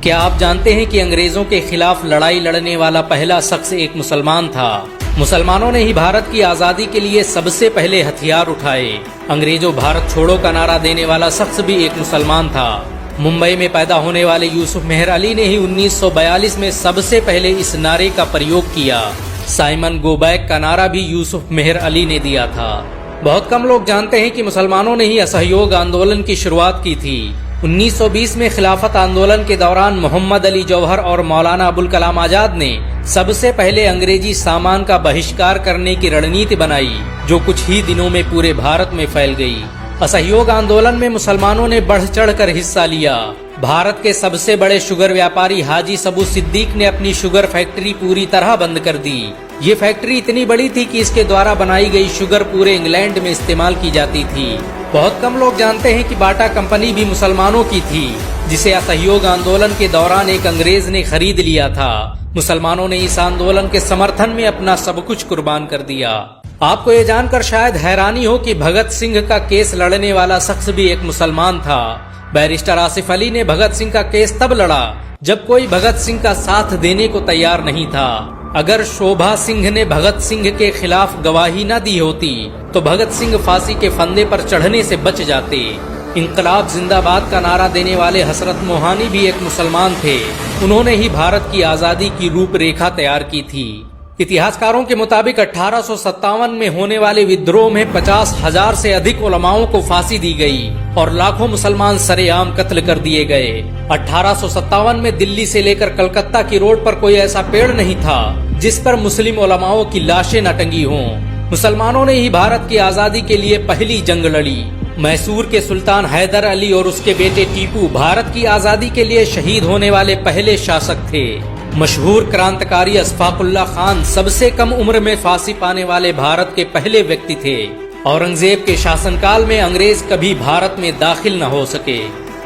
क्या आप जानते हैं कि अंग्रेजों के खिलाफ लड़ाई लड़ने वाला पहला शख्स एक मुसलमान था। मुसलमानों ने ही भारत की आजादी के लिए सबसे पहले हथियार उठाए। अंग्रेजों भारत छोड़ो का नारा देने वाला शख्स भी एक मुसलमान था। मुंबई में पैदा होने वाले यूसुफ मेहर अली ने ही 1942 में सबसे पहले इस नारे का प्रयोग किया। साइमन गो बैक का नारा भी यूसुफ मेहर अली ने दिया था। बहुत कम लोग जानते हैं कि मुसलमानों ने ही असहयोग आंदोलन की शुरुआत की थी। 1920 में खिलाफत आंदोलन के दौरान मोहम्मद अली जौहर और मौलाना अबुल कलाम आजाद ने सबसे पहले अंग्रेजी सामान का बहिष्कार करने की रणनीति बनाई, जो कुछ ही दिनों में पूरे भारत में फैल गई। असहयोग आंदोलन में मुसलमानों ने बढ़ चढ़कर हिस्सा लिया। भारत के सबसे बड़े शुगर व्यापारी हाजी सबू सिद्दीक ने अपनी शुगर फैक्ट्री पूरी तरह बंद कर दी। ये फैक्ट्री इतनी बड़ी थी कि इसके द्वारा बनाई गई शुगर पूरे इंग्लैंड में इस्तेमाल की जाती थी। बहुत कम लोग जानते हैं कि बाटा कंपनी भी मुसलमानों की थी, जिसे असहयोग आंदोलन के दौरान एक अंग्रेज ने खरीद लिया था। मुसलमानों ने इस आंदोलन के समर्थन में अपना सब कुछ कुर्बान कर दिया। आपको ये जानकर शायद हैरानी हो कि भगत सिंह का केस लड़ने वाला शख्स भी एक मुसलमान था। बैरिस्टर आसिफ अली ने भगत सिंह का केस तब लड़ा जब कोई भगत सिंह का साथ देने को तैयार नहीं था। अगर शोभा सिंह ने भगत सिंह के खिलाफ गवाही न दी होती तो भगत सिंह फांसी के फंदे पर चढ़ने से बच जाते। इंकलाब जिंदाबाद का नारा देने वाले हसरत मोहानी भी एक मुसलमान थे। उन्होंने ही भारत की आजादी की रूपरेखा तैयार की थी। इतिहासकारों के मुताबिक 1857 में होने वाले विद्रोह में 50,000 से अधिक उलमाओं को फांसी दी गई और लाखों मुसलमान सरेआम कत्ल कर दिए गए। 1857 में दिल्ली से लेकर कलकत्ता की रोड पर कोई ऐसा पेड़ नहीं था जिस पर मुस्लिम उलमाओं की लाशें न टंगी हों। मुसलमानों ने ही भारत की आजादी के लिए पहली जंग लड़ी। मैसूर के सुल्तान हैदर अली और उसके बेटे टीपू भारत की आजादी के लिए शहीद होने वाले पहले शासक थे। मशहूर क्रांतिकारी अशफाकुल्लाह खान सबसे कम उम्र में फांसी पाने वाले भारत के पहले व्यक्ति थे। औरंगजेब के शासनकाल में अंग्रेज कभी भारत में दाखिल न हो सके।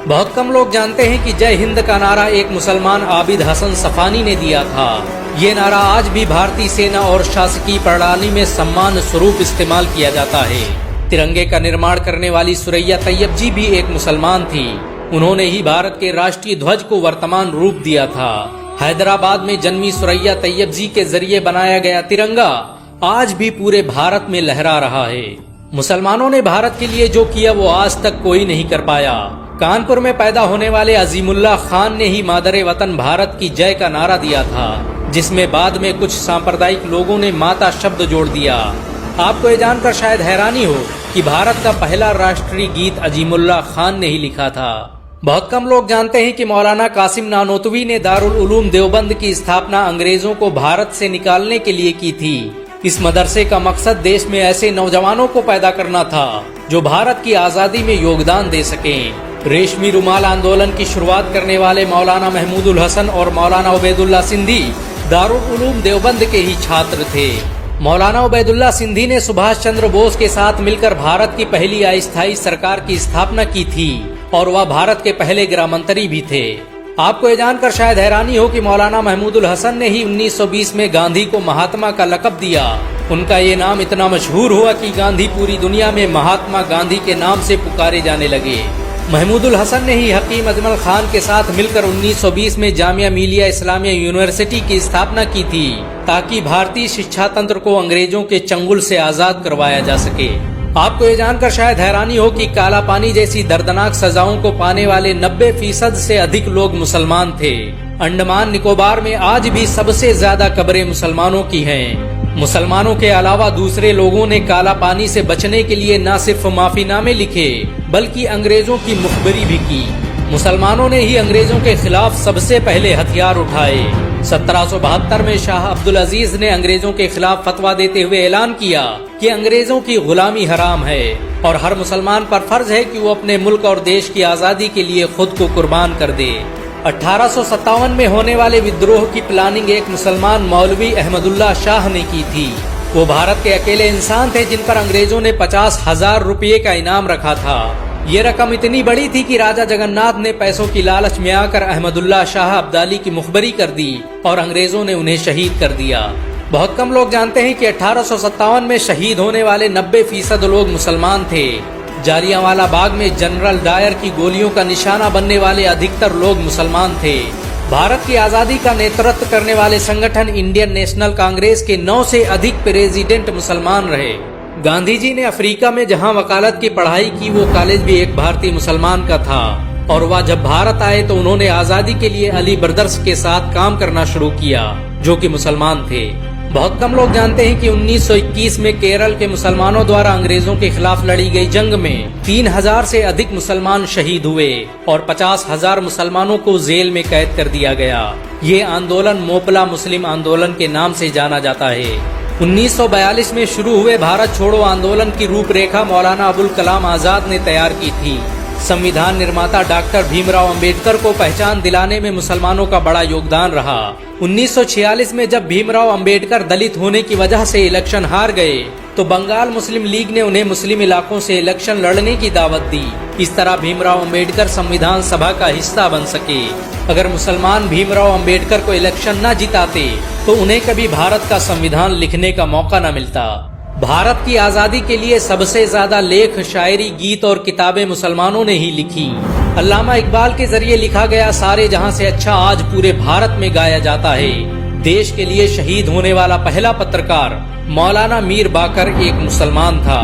बहुत कम लोग जानते हैं कि जय हिंद का नारा एक मुसलमान आबिद हसन सफानी ने दिया था। ये नारा आज भी भारतीय सेना और शासकीय प्रणाली में सम्मान स्वरूप इस्तेमाल किया जाता है। तिरंगे का निर्माण करने वाली सुरैया तैयब जी भी एक मुसलमान थी। उन्होंने ही भारत के राष्ट्रीय ध्वज को वर्तमान रूप दिया था। हैदराबाद में जन्मी सुरैया तैयब जी के जरिए बनाया गया तिरंगा आज भी पूरे भारत में लहरा रहा है। मुसलमानों ने भारत के लिए जो किया वो आज तक कोई नहीं कर पाया। कानपुर में पैदा होने वाले अजीमुल्लाह खान ने ही मादरे वतन भारत की जय का नारा दिया था, जिसमें बाद में कुछ सांप्रदायिक लोगों ने माता शब्द जोड़ दिया। आपको ये जानकर शायद हैरानी हो कि भारत का पहला राष्ट्रीय गीत अजीमुल्लाह खान ने ही लिखा था। बहुत कम लोग जानते हैं कि मौलाना कासिम नानोतवी ने दारुल उलूम देवबंद की स्थापना अंग्रेजों को भारत से निकालने के लिए की थी। इस मदरसे का मकसद देश में ऐसे नौजवानों को पैदा करना था जो भारत की आजादी में योगदान दे सकें। रेशमी रुमाल आंदोलन की शुरुआत करने वाले मौलाना महमूदुल हसन और मौलाना उबैदुल्ला सिंधी दारुल उलूम देवबंद के ही छात्र थे। मौलाना उबैदुल्ला सिंधी ने सुभाष चंद्र बोस के साथ मिलकर भारत की पहली अस्थायी सरकार की स्थापना की थी और वह भारत के पहले गृह मंत्री भी थे। आपको ये जानकर शायद हैरानी हो कि मौलाना महमूदुल हसन ने ही 1920 में गांधी को महात्मा का लक़ब दिया। उनका ये नाम इतना मशहूर हुआ कि गांधी पूरी दुनिया में महात्मा गांधी के नाम से पुकारे जाने लगे। महमूदुल हसन ने ही हकीम अजमल खान के साथ मिलकर 1920 में जामिया मिलिया इस्लामिया यूनिवर्सिटी की स्थापना की थी, ताकि भारतीय शिक्षा तंत्र को अंग्रेजों के चंगुल से आजाद करवाया जा सके। आपको ये जानकर शायद हैरानी हो कि काला पानी जैसी दर्दनाक सजाओं को पाने वाले 90% से अधिक लोग मुसलमान थे। अंडमान निकोबार में आज भी सबसे ज्यादा कब्रें मुसलमानों की हैं। मुसलमानों के अलावा दूसरे लोगों ने काला पानी से बचने के लिए न सिर्फ माफीनामे लिखे बल्कि अंग्रेजों की मुखबरी भी की। मुसलमानों ने ही अंग्रेजों के खिलाफ सबसे पहले हथियार उठाए। 1772 में शाह अब्दुल अजीज ने अंग्रेजों के खिलाफ फतवा देते हुए ऐलान किया कि अंग्रेजों की गुलामी हराम है और हर मुसलमान पर फर्ज है कि वो अपने मुल्क और देश की आजादी के लिए खुद को कुर्बान कर दे। 1857 में होने वाले विद्रोह की प्लानिंग एक मुसलमान मौलवी अहमदुल्ला शाह ने की थी। वो भारत के अकेले इंसान थे जिन पर अंग्रेजों ने 50,000 रुपये का इनाम रखा था। ये रकम इतनी बड़ी थी कि राजा जगन्नाथ ने पैसों की लालच में आकर अहमदुल्ला शाह अब्दाली की मुखबरी कर दी और अंग्रेजों ने उन्हें शहीद कर दिया। बहुत कम लोग जानते हैं कि 1857 में शहीद होने वाले 90% लोग मुसलमान थे। जालियांवाला बाग में जनरल डायर की गोलियों का निशाना बनने वाले अधिकतर लोग मुसलमान थे। भारत की आजादी का नेतृत्व करने वाले संगठन इंडियन नेशनल कांग्रेस के 9 से अधिक प्रेसिडेंट मुसलमान रहे। गांधी जी ने अफ्रीका में जहां वकालत की पढ़ाई की, वो कॉलेज भी एक भारतीय मुसलमान का था और वह जब भारत आए तो उन्होंने आजादी के लिए अली ब्रदर्स के साथ काम करना शुरू किया, जो कि मुसलमान थे। बहुत कम लोग जानते हैं कि 1921 में केरल के मुसलमानों द्वारा अंग्रेजों के खिलाफ लड़ी गई जंग में 3000 से अधिक मुसलमान शहीद हुए और 50,000 मुसलमानों को जेल में कैद कर दिया गया। ये आंदोलन मोपला मुस्लिम आंदोलन के नाम से जाना जाता है। 1942 में शुरू हुए भारत छोड़ो आंदोलन की रूपरेखा मौलाना अबुल कलाम आजाद ने तैयार की थी। संविधान निर्माता डॉक्टर भीमराव अंबेडकर को पहचान दिलाने में मुसलमानों का बड़ा योगदान रहा। 1946 में जब भीमराव अंबेडकर दलित होने की वजह से इलेक्शन हार गए तो बंगाल मुस्लिम लीग ने उन्हें मुस्लिम इलाकों से इलेक्शन लड़ने की दावत दी। इस तरह भीमराव अंबेडकर संविधान सभा का हिस्सा बन सके। अगर मुसलमान भीमराव अंबेडकर को इलेक्शन न जिताते तो उन्हें कभी भारत का संविधान लिखने का मौका न मिलता। भारत की आजादी के लिए सबसे ज्यादा लेख, शायरी, गीत और किताबें मुसलमानों ने ही लिखी। अल्लामा इकबाल के जरिए लिखा गया सारे जहां से अच्छा आज पूरे भारत में गाया जाता है। देश के लिए शहीद होने वाला पहला पत्रकार मौलाना मीर बाकर एक मुसलमान था।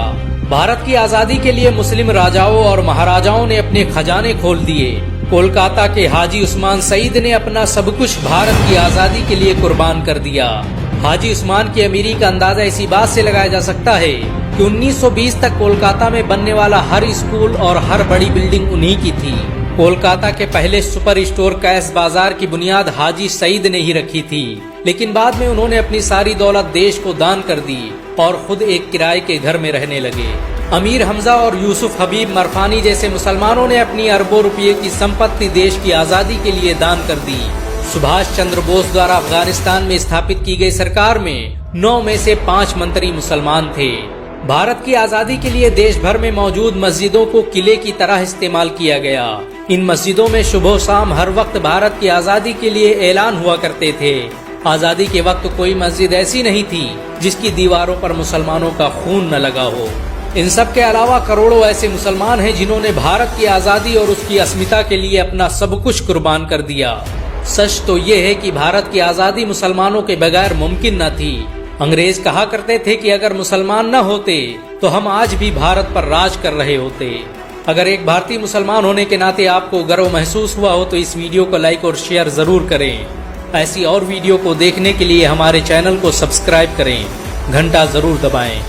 भारत की आजादी के लिए मुस्लिम राजाओं और महाराजाओं ने अपने खजाने खोल दिए। कोलकाता के हाजी उस्मान सईद ने अपना सब कुछ भारत की आजादी के लिए कुर्बान कर दिया। हाजी उस्मान की अमीरी का अंदाजा इसी बात से लगाया जा सकता है कि 1920 तक कोलकाता में बनने वाला हर स्कूल और हर बड़ी बिल्डिंग उन्हीं की थी। कोलकाता के पहले सुपर स्टोर कैश बाजार की बुनियाद हाजी सईद ने ही रखी थी, लेकिन बाद में उन्होंने अपनी सारी दौलत देश को दान कर दी और खुद एक किराए के घर में रहने लगे। अमीर हमजा और यूसुफ हबीब मरफानी जैसे मुसलमानों ने अपनी अरबों रुपये की संपत्ति देश की आजादी के लिए दान कर दी। सुभाष चंद्र बोस द्वारा अफगानिस्तान में स्थापित की गई सरकार में 9 में से 5 मंत्री मुसलमान थे। भारत की आजादी के लिए देश भर में मौजूद मस्जिदों को किले की तरह इस्तेमाल किया गया। इन मस्जिदों में सुबह शाम हर वक्त भारत की आजादी के लिए ऐलान हुआ करते थे। आजादी के वक्त कोई मस्जिद ऐसी नहीं थी जिसकी दीवारों पर मुसलमानों का खून न लगा हो। इन सब के अलावा करोड़ों ऐसे मुसलमान हैं जिन्होंने भारत की आजादी और उसकी अस्मिता के लिए अपना सब कुछ कुर्बान कर दिया। सच तो ये है कि भारत की आजादी मुसलमानों के बगैर मुमकिन न थी। अंग्रेज कहा करते थे कि अगर मुसलमान न होते तो हम आज भी भारत पर राज कर रहे होते। अगर एक भारतीय मुसलमान होने के नाते आपको गर्व महसूस हुआ हो तो इस वीडियो को लाइक और शेयर जरूर करें। ऐसी और वीडियो को देखने के लिए हमारे चैनल को सब्सक्राइब करें, घंटा जरूर दबाएं।